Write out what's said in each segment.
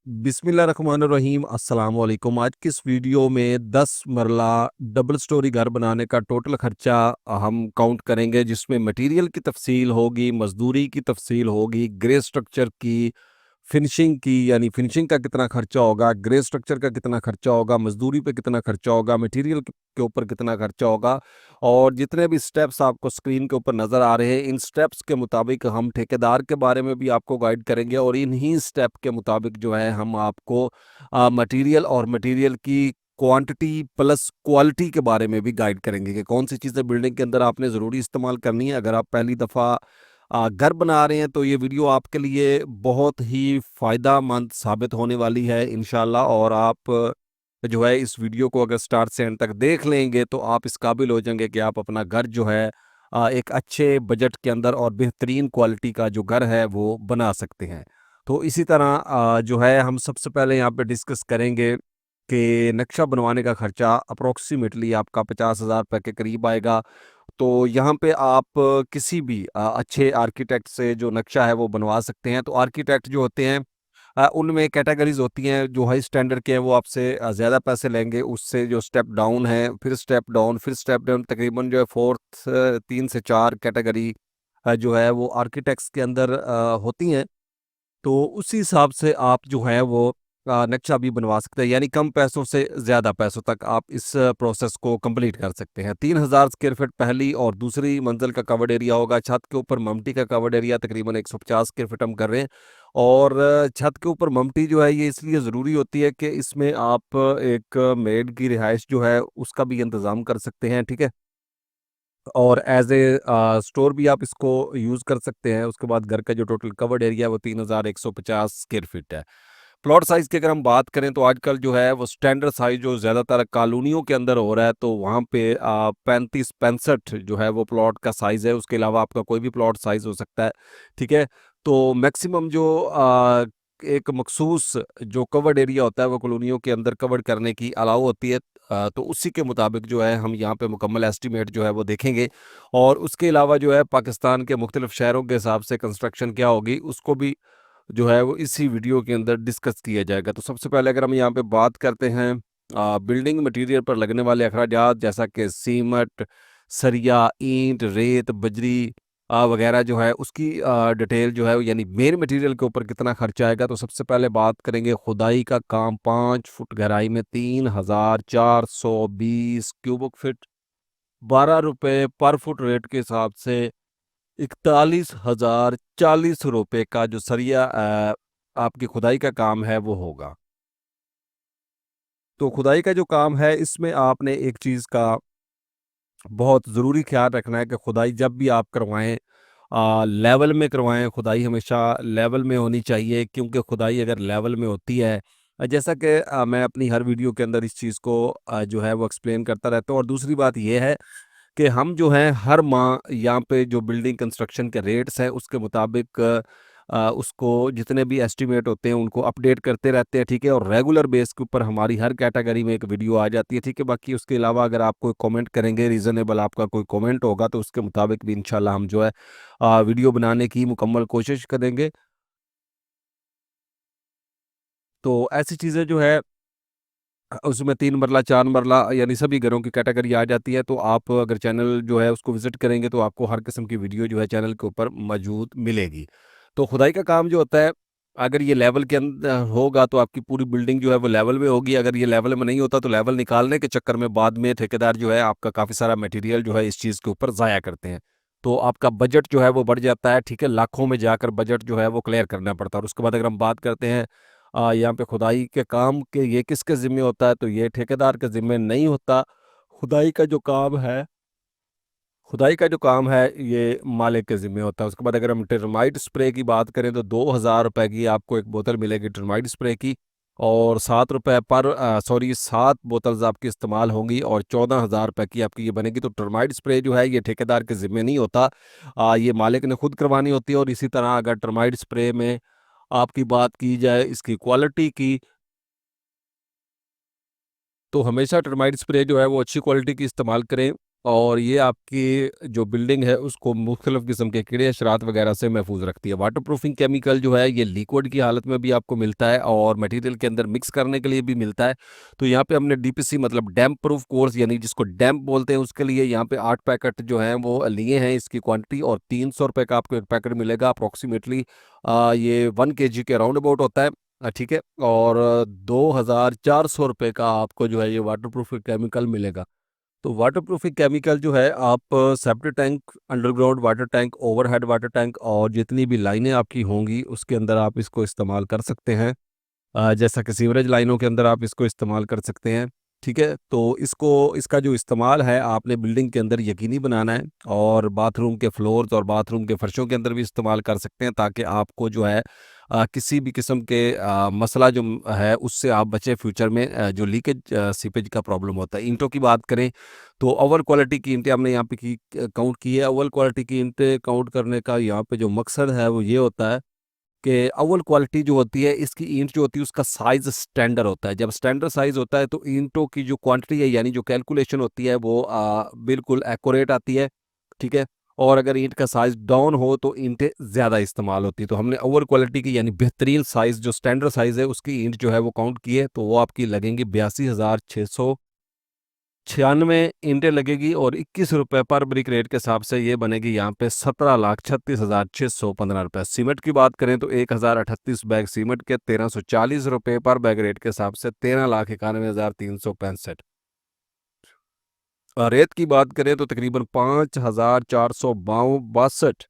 बिस्मिल्लाहिर्रहमानिर्रहीम अस्सलाम वालेकुम। आज की इस वीडियो में 10 मरला डबल स्टोरी घर बनाने का टोटल खर्चा हम काउंट करेंगे, जिसमें मटेरियल की तफसील होगी, मजदूरी की तफसील होगी, ग्रे स्ट्रक्चर की, फिनिशिंग की यानी फिनिशिंग का कितना खर्चा होगा, ग्रे स्ट्रक्चर का कितना खर्चा होगा, मजदूरी पे कितना खर्चा होगा, मटेरियल के ऊपर कितना खर्चा होगा। और जितने भी स्टेप्स आपको स्क्रीन के ऊपर नज़र आ रहे हैं, इन स्टेप्स के मुताबिक हम ठेकेदार के बारे में भी आपको गाइड करेंगे और इन्हीं स्टेप के मुताबिक जो है हम आपको मटेरियल और मटेरियल की क्वांटिटी प्लस क्वालिटी के बारे में भी गाइड करेंगे कि कौन सी चीज़ें बिल्डिंग के अंदर आपने ज़रूरी इस्तेमाल करनी है। अगर आप पहली दफ़ा घर बना रहे हैं तो ये वीडियो आपके लिए बहुत ही फ़ायदा मंद साबित होने वाली है इंशाल्लाह। और आप जो है इस वीडियो को अगर स्टार्ट से एंड तक देख लेंगे तो आप इस काबिल हो जाएंगे कि आप अपना घर जो है एक अच्छे बजट के अंदर और बेहतरीन क्वालिटी का जो घर है वो बना सकते हैं। तो इसी तरह जो है हम सबसे पहले यहाँ पे डिस्कस करेंगे कि नक्शा बनवाने का खर्चा अप्रोक्सीमेटली आपका 50,000 रुपये के करीब आएगा। तो यहाँ पे आप किसी भी अच्छे आर्किटेक्ट से जो नक्शा है वो बनवा सकते हैं। तो आर्किटेक्ट जो होते हैं उनमें कैटेगरीज होती हैं। जो हाई स्टैंडर्ड के हैं वो आपसे ज़्यादा पैसे लेंगे, उससे जो स्टेप डाउन है, फिर स्टेप डाउन, फिर स्टेप डाउन, तकरीबन जो है फोर्थ 3 से 4 कैटेगरी जो है वो आर्किटेक्ट्स के अंदर होती हैं। तो उसी हिसाब से आप जो है वो नक्शा भी बनवा सकते हैं, यानी कम पैसों से ज़्यादा पैसों तक आप इस प्रोसेस को कंप्लीट कर सकते हैं। 3,000 स्क्वायर फीट पहली और दूसरी मंजिल का कवर्ड एरिया होगा। छत के ऊपर ममटी का कवर्ड एरिया तकरीबन 150 स्क्वायर फीट हम कर रहे हैं। और छत के ऊपर ममटी जो है ये इसलिए ज़रूरी होती है कि इसमें आप एक मेड की रिहाइश जो है उसका भी इंतज़ाम कर सकते हैं, ठीक है। और एज ए स्टोर भी आप इसको यूज़ कर सकते हैं। उसके बाद घर का जो टोटल कवर्ड एरिया है वो 3,150 स्क्वायर फीट है। प्लॉट साइज़ की अगर हम बात करें तो आजकल जो है वो स्टैंडर्ड साइज़ जो ज़्यादातर कॉलोनियों के अंदर हो रहा है, तो वहाँ पे 35-65 जो है वो प्लॉट का साइज़ है। उसके अलावा आपका कोई भी प्लॉट साइज़ हो सकता है, ठीक है। तो मैक्सिमम जो एक मखसूस जो कवर्ड एरिया होता है वो कॉलोनियों के अंदर कवर करने की अलाउ होती है। तो उसी के मुताबिक जो है हम यहाँ पे मुकम्मल एस्टीमेट जो है वो देखेंगे। और उसके अलावा जो है पाकिस्तान के मुख्तलिफ शहरों के हिसाब से कंस्ट्रक्शन क्या होगी उसको भी जो है वो इसी वीडियो के अंदर डिस्कस किया जाएगा। तो सबसे पहले अगर हम यहाँ पे बात करते हैं बिल्डिंग मटेरियल पर लगने वाले अखराजात, जैसा कि सीमेंट, सरिया, ईंट, रेत, बजरी वगैरह जो है उसकी डिटेल जो है यानी मेन मटेरियल के ऊपर कितना खर्चा आएगा। तो सबसे पहले बात करेंगे खुदाई का काम। 5 फुट गहराई में 3,420 क्यूबिक फिट, 12 रुपये पर फुट रेट के हिसाब से 41,040 रुपये का जो सरिया आपकी खुदाई का काम है वो होगा। तो खुदाई का जो काम है इसमें आपने एक चीज़ का बहुत ज़रूरी ख्याल रखना है कि खुदाई जब भी आप करवाएं लेवल में करवाएं। खुदाई हमेशा लेवल में होनी चाहिए, क्योंकि खुदाई अगर लेवल में होती है जैसा कि मैं अपनी हर वीडियो के अंदर इस चीज़ को जो है वो एक्सप्लेन करता रहता हूँ। और दूसरी बात यह है कि हम जो हैं हर माह यहाँ पे जो बिल्डिंग कंस्ट्रक्शन के रेट्स हैं उसके मुताबिक उसको जितने भी एस्टीमेट होते हैं उनको अपडेट करते रहते हैं, ठीक है। और रेगुलर बेस के ऊपर हमारी हर कैटेगरी में एक वीडियो आ जाती है, ठीक है। बाकी उसके अलावा अगर आप कोई कमेंट करेंगे, रीज़नेबल आपका कोई कमेंट होगा, तो उसके मुताबिक भी इंशाल्लाह हम जो है वीडियो बनाने की मुकम्मल कोशिश करेंगे। तो ऐसी चीज़ें जो है उसमें 3 मरला 4 मरला यानी सभी घरों की कैटेगरी आ जाती है। तो आप अगर चैनल जो है उसको विज़िट करेंगे तो आपको हर किस्म की वीडियो जो है चैनल के ऊपर मौजूद मिलेगी। तो खुदाई का काम जो होता है, अगर ये लेवल के अंदर होगा तो आपकी पूरी बिल्डिंग जो है वो लेवल में होगी। अगर ये लेवल में नहीं होता तो लेवल निकालने के चक्कर में बाद में ठेकेदार जो है आपका काफ़ी सारा मटेरियल जो है इस चीज़ के ऊपर ज़ाया करते हैं। तो आपका बजट जो है वो बढ़ जाता है, ठीक है। लाखों में जाकर बजट जो है वो क्लियर करना पड़ता है। और उसके बाद अगर हम बात करते हैं यहाँ पे खुदाई के काम के ये किसके ज़िम्मे होता है, तो ये ठेकेदार के ज़िम्मे नहीं होता। खुदाई का जो काम है खुदाई का जो काम है ये मालिक के ज़िम्मे होता है। उसके बाद अगर हम टर्माइट स्प्रे की बात करें तो 2,000 रुपये की आपको एक बोतल मिलेगी टर्माइट स्प्रे की। और 7 रुपये पर 7 बोतल्स आपकी इस्तेमाल होंगी और 14,000 रुपये की आपकी ये बनेगी। तो टर्माइट स्प्रे जो है ये ठेकेदार के ज़िम्मे नहीं होता, ये मालिक ने खुद करवानी होती है। और इसी तरह अगर टर्माइट स्प्रे में आपकी बात की जाए इसकी क्वालिटी की, तो हमेशा टर्माइट स्प्रे जो है वो अच्छी क्वालिटी की इस्तेमाल करें। और ये आपकी जो बिल्डिंग है उसको मुख्तलिफ किस्म के कीड़े अशरात वगैरह से महफूज रखती है। वाटर प्रूफिंग केमिकल जो है ये लिक्विड की हालत में भी आपको मिलता है और मटेरियल के अंदर मिक्स करने के लिए भी मिलता है। तो यहाँ पे हमने डीपीसी मतलब डैम्प प्रूफ कोर्स यानी जिसको डैम्प बोलते हैं उसके लिए यहाँ पे 8 पैकेट जो हैं वो लिए हैं इसकी क्वांटिटी, और 300 रुपये का आपको एक पैकेट मिलेगा अप्रोक्सीमेटली। ये 1 kg के राउंड अबाउट होता है। ठीक है। और 2,400 रुपये का आपको जो है ये वाटर प्रूफ केमिकल मिलेगा। तो वाटर प्रूफिंग केमिकल जो है आप septic tank, underground water tank, overhead water tank और जितनी भी लाइनें आपकी होंगी उसके अंदर आप इसको इस्तेमाल कर सकते हैं। जैसा कि सीवरेज लाइनों के अंदर आप इसको इस्तेमाल कर सकते हैं। ठीक है। तो इसको इसका जो इस्तेमाल है आपने बिल्डिंग के अंदर यकीनी बनाना है, और बाथरूम के फ्लोर्स और बाथरूम के फर्शों के अंदर भी इस्तेमाल कर सकते हैं ताकि आपको जो है किसी भी किस्म के मसला जो है उससे आप बचें फ्यूचर में, जो लीकेज सीपेज का प्रॉब्लम होता है। ईंटों की बात करें तो अव्वल क्वालिटी की ईंटें हमने यहाँ पे की काउंट की है। अव्वल क्वालिटी की ईंटें काउंट करने का यहाँ पे जो मकसद है वो ये होता है कि अव्वल क्वालिटी जो होती है इसकी ईंट जो होती है उसका साइज स्टैंडर्ड होता है। जब स्टैंडर्ड साइज होता है तो ईंटों की जो क्वांटिटी है यानी जो कैलकुलेशन होती है वो बिल्कुल एक्यूरेट आती है। ठीक है। और अगर ईंट का साइज डाउन हो तो ईंटें ज़्यादा इस्तेमाल होती है। तो हमने अव्वल क्वालिटी की यानी बेहतरीन साइज जो स्टैंडर्ड साइज है उसकी ईंट जो है वो काउंट की है, तो वो आपकी लगेंगी 82,696 ईंटें लगेगी, और 21 रुपये पर ब्रिक रेट के हिसाब से ये बनेगी यहाँ पे 17,36,615 रुपये। सीमेंट की बात करें तो 1,038 बैग सीमेंट के 1,340 रुपये पर बैग रेट के हिसाब से 13,91,365। रेत की बात करें तो तकरीबन 5,492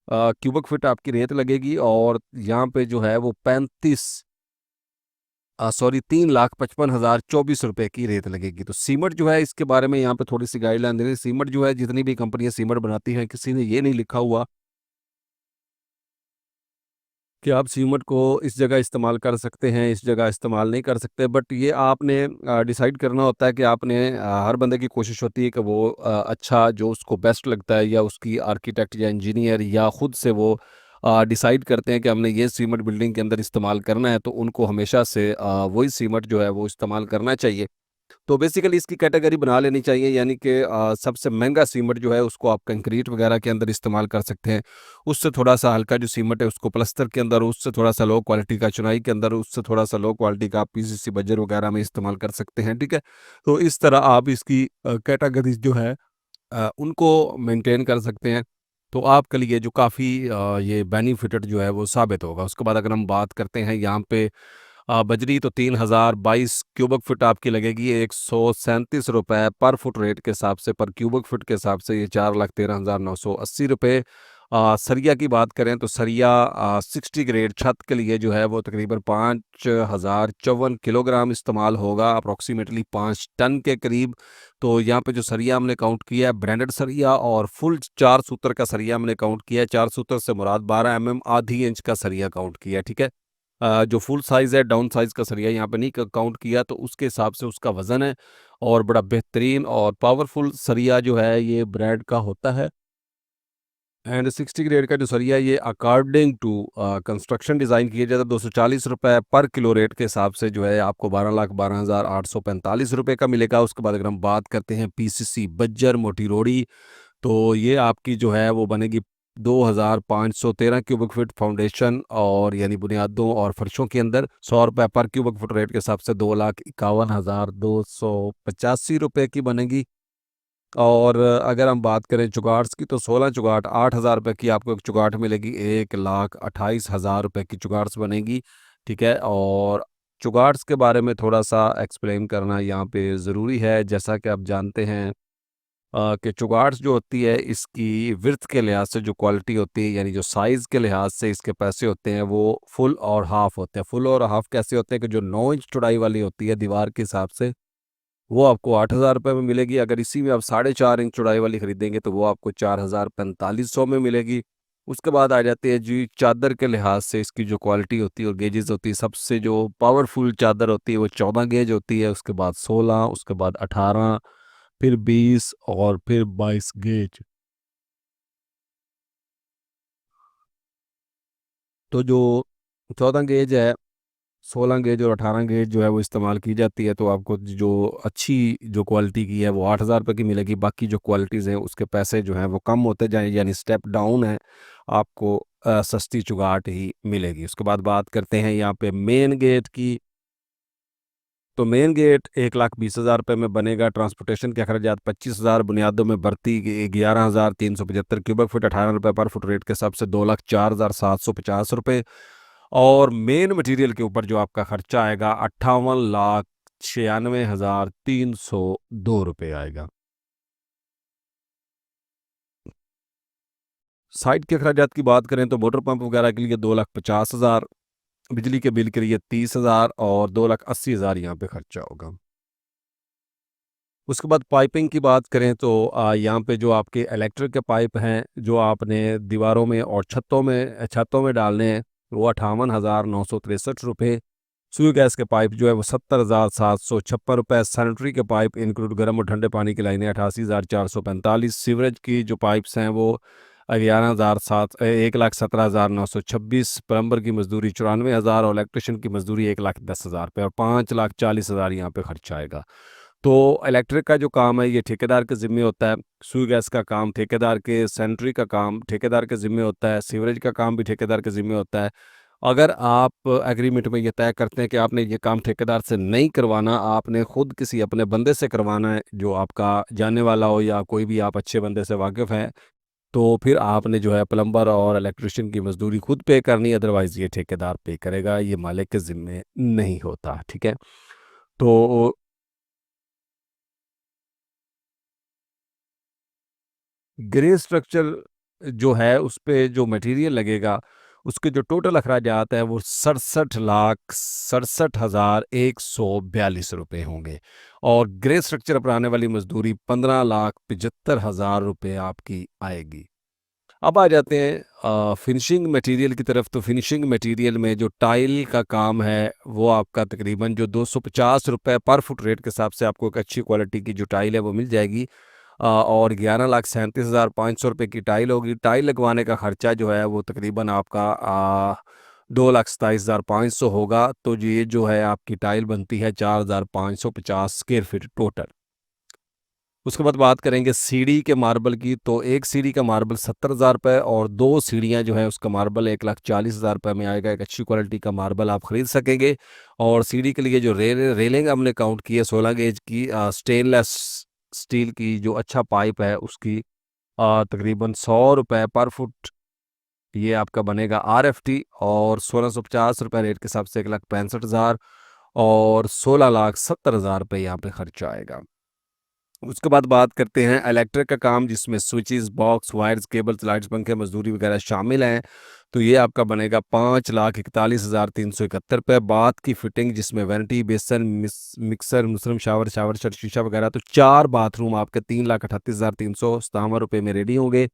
क्यूबिक फीट आपकी रेत लगेगी, और यहाँ पे जो है वो 3,55,024 रुपये की रेत लगेगी। तो सीमेंट जो है इसके बारे में यहाँ पे थोड़ी सी गाइडलाइन दे रही है। सीमेंट जो है जितनी भी कंपनियां सीमेंट बनाती हैं किसी ने ये नहीं लिखा हुआ कि आप सीमेंट को इस जगह इस्तेमाल कर सकते हैं, इस जगह इस्तेमाल नहीं कर सकते। बट ये आपने डिसाइड करना होता है कि आपने हर बंदे की कोशिश होती है कि वो अच्छा जो उसको बेस्ट लगता है या उसकी आर्किटेक्ट या इंजीनियर या खुद से वो डिसाइड करते हैं कि हमने ये सीमेंट बिल्डिंग के अंदर इस्तेमाल करना है, तो उनको हमेशा से वही सीमेंट जो है वो इस्तेमाल करना चाहिए। तो बेसिकली इसकी कैटेगरी बना लेनी चाहिए, यानी कि सबसे महंगा सीमेंट जो है उसको आप कंक्रीट वगैरह के अंदर इस्तेमाल कर सकते हैं। उससे थोड़ा-सा हल्का जो सीमेंट है उसको प्लास्टर के अंदर, उससे थोड़ा-सा लो क्वालिटी का चुनाई के अंदर, उससे थोड़ा-सा लो क्वालिटी का आप पीसीसी बजर वगैरह में इस्तेमाल कर सकते हैं। ठीक है? तो इस तरह आप इसकी कैटेगरीज़ जो है उनको मेंटेन कर सकते हैं। तो आपके लिए जो काफ़ी ये बेनिफिटेड जो है वो साबित होगा। उसके बाद अगर हम बात करते हैं यहाँ पे बजरी, तो 3,022 क्यूबिक फुट आपकी लगेगी 137 रुपये पर फुट रेट के हिसाब से, पर क्यूबिक फुट के हिसाब से ये 4,13,980 रुपये। सरिया की बात करें तो सरिया 60 ग्रेड छत के लिए जो है वो तकरीबन 5,054 किलोग्राम इस्तेमाल होगा, अप्रोक्सीमेटली 5 टन के करीब। तो यहाँ पे जो सरिया हमने काउंट किया है ब्रांडेड सरिया, और फुल 4 सूत्र का सरिया हमने काउंट किया है। 4 सूत्र से मुराद 12 mm आधी इंच का सरिया काउंट किया है। ठीक है। जो फुल साइज़ है डाउन साइज़ का सरिया यहाँ पे नहीं काउंट किया, तो उसके हिसाब से उसका वज़न है, और बड़ा बेहतरीन और पावरफुल सरिया जो है ये ब्रांड का होता है। एंड 60 ग्रेड का जो सरिया है ये अकॉर्डिंग टू कंस्ट्रक्शन डिज़ाइन किया जाता है 240 रुपये पर किलो रेट के हिसाब से जो है आपको 12,12,845 रुपये का मिलेगा। उसके बाद अगर हम बात करते हैं पीसीसी बज्जर मोटी रोड़ी, तो ये आपकी जो है वो बनेगी 2,513 क्यूबिक फीट फाउंडेशन और यानी बुनियादों और फर्शों के अंदर 100 रुपये पर क्यूबिक फुट रेट के हिसाब से 2,51,285 रुपये की बनेगी। और अगर हम बात करें चुगाट्स की तो 16 चुगाट 8,000 रुपये की आपको एक चुगाट मिलेगी, 1,28,000 रुपये की चुगाट्स बनेगी। ठीक है। और चुगाट्स के बारे में थोड़ा सा एक्सप्लेन करना यहाँ पे ज़रूरी है। जैसा कि आप जानते हैं कि चुगाट्स जो होती है इसकी विड्थ के लिहाज से जो क्वालिटी होती है यानी जो साइज़ के लिहाज से इसके पैसे होते हैं वो फुल और हाफ होते हैं। फुल और हाफ कैसे होते हैं कि जो 9 इंच चौड़ाई वाली होती है दीवार के हिसाब से वो आपको 8,000 रुपये में मिलेगी। अगर इसी में आप 4.5 इंच चौड़ाई वाली खरीदेंगे तो वो आपको 4,4500 में मिलेगी। उसके बाद आ जाती है जी चादर के लिहाज से इसकी जो क्वालिटी होती है और गेजेस होती है, सबसे जो पावरफुल चादर होती है वो 14 गेज होती है, उसके बाद 16, उसके बाद 18, फिर 20 और फिर 22 गेज। तो जो 14 गेज है 16 गेज और 18 गेज जो है वो इस्तेमाल की जाती है, तो आपको जो अच्छी जो क्वालिटी की है वो 8,000 रुपये की मिलेगी। बाकी जो क्वालिटीज़ हैं उसके पैसे जो हैं वो कम होते जाएँ, यानी स्टेप डाउन है, आपको सस्ती चुगाट ही मिलेगी। उसके बाद बात करते हैं यहाँ पे मेन गेट की। तो मेन गेट 1,20,000 रुपये में बनेगा। ट्रांसपोर्टेशन के अखराजात 25,000, बुनियादों में भर्ती 11,375 क्यूबिक फुट 18 रुपये पर फुट, रेट के हिसाब से 2,04,750 रुपये। और मेन मटेरियल के ऊपर जो आपका खर्चा आएगा 58,96,302 रुपये आएगा। साइट के अखराजात की बात करें तो मोटर पंप वगैरह के लिए 2,50,000, बिजली के बिल के लिए 30,000 और 2,80,000 यहाँ पे खर्चा होगा। उसके बाद पाइपिंग की बात करें तो यहाँ पे जो आपके इलेक्ट्रिक के पाइप हैं जो आपने दीवारों में और छतों में डालने हैं वो 58,963 रुपये। सुई गैस के पाइप जो है वो 70,756 रुपये। सैनिटरी के पाइप इंक्लूड गर्म और ठंडे पानी की लाइनें 88,445। सीवरेज की जो पाइप्स हैं वो 1,17,926। प्लम्बर की मजदूरी 94,000 और इलेक्ट्रिशियन की मजदूरी 1,10,000 रुपये और 5,40,000 यहाँ पे खर्चा आएगा। तो इलेक्ट्रिक का जो काम है ये ठेकेदार के ज़िम्मे होता है, सुई गैस का काम ठेकेदार के, सैनिटरी का काम ठेकेदार के ज़िम्मे होता है, सीवरेज का काम भी ठेकेदार के ज़िम्मे होता है। अगर आप एग्रीमेंट में ये तय करते हैं कि आपने ये काम ठेकेदार से नहीं करवाना, आपने खुद किसी अपने बंदे से करवाना है जो आपका जानने वाला हो या कोई भी आप अच्छे बंदे से वाकिफ़ हैं, तो फिर आपने जो है प्लम्बर और इलेक्ट्रिशियन की मजदूरी खुद पे करनी है, अदरवाइज़ ये ठेकेदार पे करेगा, ये मालिक के ज़िम्मे नहीं होता। ठीक है? तो ग्रे स्ट्रक्चर जो है उस पे जो मटेरियल लगेगा उसके जो टोटल अखराजात है वो 67,67,142 रुपये होंगे। और ग्रे स्ट्रक्चर अपनाने वाली मजदूरी 15,75,000 रुपये आपकी आएगी। अब आ जाते हैं फिनिशिंग मटेरियल की तरफ। तो फिनिशिंग मटेरियल में जो टाइल का काम है वो आपका तकरीबन जो 250 रुपये पर फुट, रेट के हिसाब से आपको एक अच्छी क्वालिटी की जो टाइल है वो मिल जाएगी। और 11,37,500 रुपये की टाइल होगी। टाइल लगवाने का खर्चा जो है वो तकरीबन आपका 2,27,500 होगा। तो ये जो है आपकी टाइल बनती है 4,550 स्क्वायर फीट टोटल। उसके बाद बात करेंगे सीढ़ी के मार्बल की। तो एक सीढ़ी का मार्बल 70,000 रुपये और दो सीढ़ियाँ जो है उसका मार्बल 1,40,000 रुपये में आएगा। एक अच्छी क्वालिटी का मार्बल आप खरीद सकेंगे। और सीढ़ी के लिए जो रेलिंग हमने काउंट की है 16 गेज की स्टेनलेस स्टील की जो अच्छा पाइप है उसकी तकरीबन 100 रुपये पर फुट ये आपका बनेगा RFT। और 1,650 रुपये रेट के हिसाब से 1,65,000 और 16,70,000 रुपये यहाँ पे खर्चा आएगा। उसके बाद बात करते हैं इलेक्ट्रिक का काम, जिसमें switches, box, wires, cables, lights, पंखे, मजदूरी वगैरह शामिल हैं। तो ये आपका बनेगा 5,41,371 रुपये। बाथ की फिटिंग जिसमें वैनिटी, बेसन, मिक्सर, मुसरम, शावर शट, शीशा वगैरह, तो 4 बाथरूम आपके 3,38,357 रुपये में रेडी होंगे।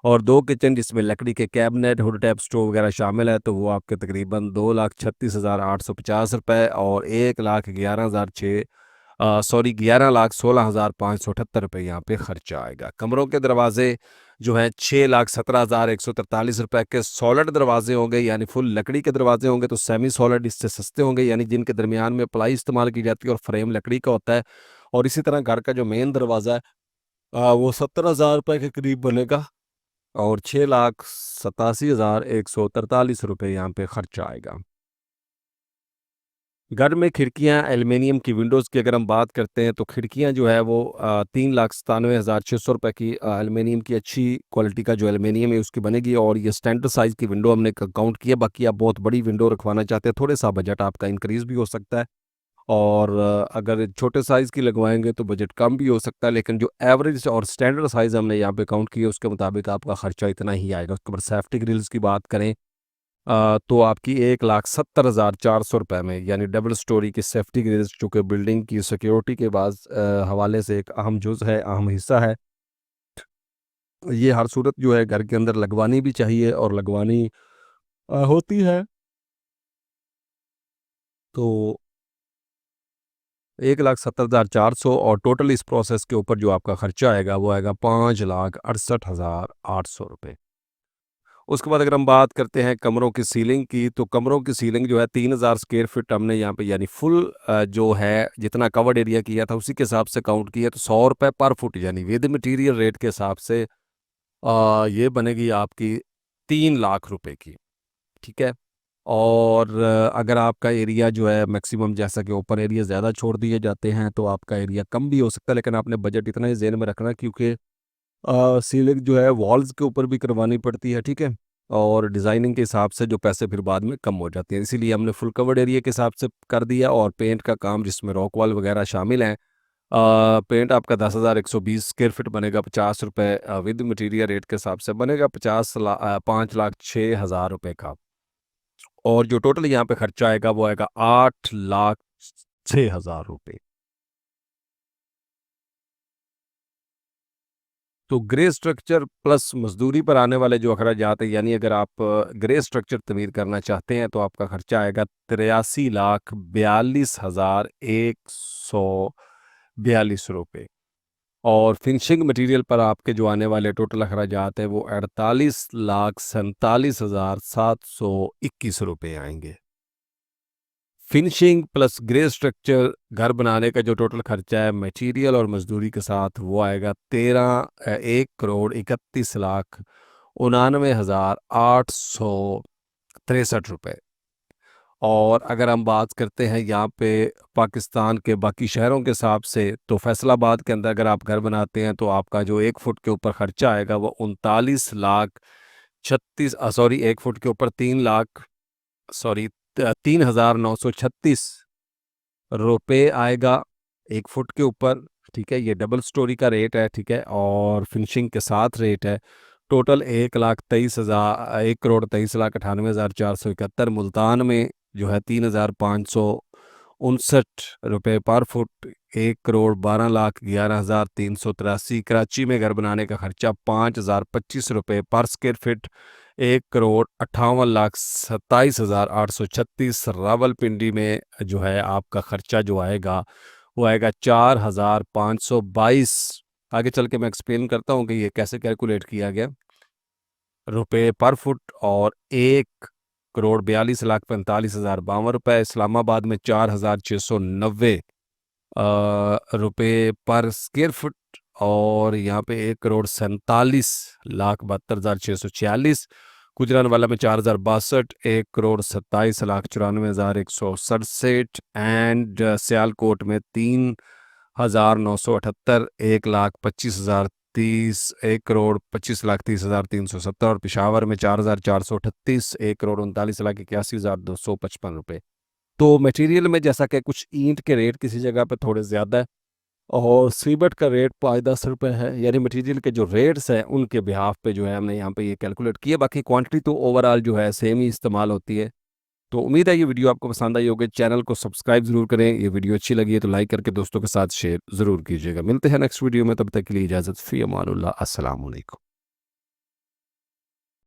और 2 किचन जिसमें लकड़ी के कैबिनेट, हुड टैप, स्टोव वगैरह शामिल है, तो वो आपके तकरीबन 2,36,850 रुपये और 1,11,006 सॉरी 11,16,578 रुपये यहाँ पे खर्चा आएगा। कमरों के दरवाजे जो हैं 6,17,143 रुपये के सॉलिड दरवाजे होंगे, यानी फुल लकड़ी के दरवाजे होंगे। तो सेमी सॉलिड इससे सस्ते होंगे, यानी जिनके दरमियान में प्लाई इस्तेमाल की जाती है और फ्रेम लकड़ी का होता है। और इसी तरह घर का जो मेन दरवाज़ा है वो 70,000 रुपये के करीब बनेगा और 6,87,143 रुपये यहाँ पे खर्चा आएगा। घर में खिड़कियाँ एल्युमिनियम की विंडोज़ की अगर हम बात करते हैं तो खिड़कियाँ जो है वो 3,97,600 रुपये की एल्युमिनियम की अच्छी क्वालिटी का जो एल्युमिनियम है उसकी बनेगी। और ये स्टैंडर्ड साइज़ की विंडो हमने काउंट किया। बाकी आप बहुत बड़ी विंडो रखवाना चाहते हैं, थोड़ा सा बजट आपका इंक्रीज़ भी हो सकता है। और अगर छोटे साइज़ की लगवाएंगे तो बजट कम भी हो सकता है, लेकिन जो एवरेज और स्टैंडर्ड साइज़ हमने यहाँ पे काउंट किया उसके मुताबिक आपका खर्चा इतना ही आएगा। उसके बाद सेफ्टी ग्रिल्स की बात करें तो आपकी 1,70,400 रुपये में, यानी डबल स्टोरी की सेफ्टी ग्रिल्स, जो कि बिल्डिंग की सिक्योरिटी के बाद हवाले से एक अहम जुज़ है, अहम हिस्सा है। ये हर सूरत जो है घर के अंदर लगवानी भी चाहिए और लगवानी होती है। तो 1,70,400 और टोटल इस प्रोसेस के ऊपर जो आपका खर्चा आएगा वो आएगा 5,68,800 रुपये। उसके बाद अगर हम बात करते हैं कमरों की सीलिंग की, तो कमरों की सीलिंग जो है 3000 स्क्वायर फीट हमने यहाँ पे यानी फुल जो है जितना कवर्ड एरिया किया था उसी के हिसाब से काउंट किया, तो 100 रुपये पर फुट यानी विद मटीरियल रेट के हिसाब से ये बनेगी आपकी 3 लाख रुपए की। ठीक है। और अगर आपका एरिया जो है मैक्सिमम, जैसा कि ओपन एरिया ज़्यादा छोड़ दिए जाते हैं तो आपका एरिया कम भी हो सकता है, लेकिन आपने बजट इतना ही जेहन में रखना, क्योंकि सीलिंग जो है वॉल्स के ऊपर भी करवानी पड़ती है। ठीक है। और डिज़ाइनिंग के हिसाब से जो पैसे फिर बाद में कम हो जाते हैं, इसीलिए हमने फुल कवर्ड एरिया के हिसाब से कर दिया। और पेंट का काम जिसमें रॉक वॉल वगैरह शामिल हैं, पेंट आपका 10,120 स्क्वायर फीट बनेगा 50 रुपये, विद मटीरियल रेट के हिसाब से बनेगा 5,06,000 रुपये का। और जो टोटल यहाँ पे खर्चा आएगा वो आएगा 8,06,000 रुपये। तो ग्रे स्ट्रक्चर प्लस मजदूरी पर आने वाले जो अखराजात हैं, यानी अगर आप ग्रे स्ट्रक्चर तमीर करना चाहते हैं तो आपका खर्चा आएगा 83,42,142 रुपये। और फिनिशिंग मटेरियल पर आपके जो आने वाले टोटल अखराजात हैं वो 48,47,721 रुपये आएंगे। फिनिशिंग प्लस ग्रे स्ट्रक्चर घर बनाने का जो टोटल खर्चा है मटेरियल और मजदूरी के साथ वो आएगा 1,31,91,863 रुपये। और अगर हम बात करते हैं यहाँ पे पाकिस्तान के बाकी शहरों के हिसाब से, तो फैसलाबाद के अंदर अगर आप घर बनाते हैं तो आपका जो 1 फुट के ऊपर खर्चा आएगा वो 1 फुट के ऊपर 3,936 रुपये आएगा 1 फुट के ऊपर। ठीक है, ये डबल स्टोरी का रेट है। ठीक है, और फिनिशिंग के साथ रेट है टोटल 1,23,98,471। मुल्तान में जो है 3,559 रुपये पर फुट, 1,12,11,383। कराची में घर बनाने का खर्चा 5,025 रुपये पर स्क्वायर फिट, 1,58,27,836। रावलपिंडी में जो है आपका खर्चा जो आएगा वो आएगा 4,522। आगे चल के मैं एक्सप्लेन करता हूँ कि ये कैसे कैलकुलेट किया गया, रुपये पर फुट। और 1,42,45,052 रुपये। इस्लामाबाद में 4,690 रुपये पर स्क्वायर फुट। और यहाँ पे 1,47,72,646। गुजरानवाला में 4,062, 1,27,94,167। एंड सियालकोट में 3,978, 1,25,030, 1,25,30,370। और पिशावर में 4,438, 1,39,81,255 रुपये। तो मटेरियल में जैसा कि कुछ ईंट के रेट किसी जगह पे थोड़े ज़्यादा है और सीमेंट का रेट 5-10 रुपये है, यानी मटेरियल के जो रेट्स हैं उनके बिहाफ पे जो है हमने यहाँ पे ये कैलकुलेट किया। बाकी क्वांटिटी तो ओवरऑल जो है सेम ही इस्तेमाल होती है। तो उम्मीद है ये वीडियो आपको पसंद आई होगी। चैनल को सब्सक्राइब ज़रूर करें। ये वीडियो अच्छी लगी है तो लाइक करके दोस्तों के साथ शेयर ज़रूर कीजिएगा। मिलते हैं नेक्स्ट वीडियो में, तब तक के लिए इजाज़त। फ़ी अमानुल्लाह। अस्सलाम वालेकुम।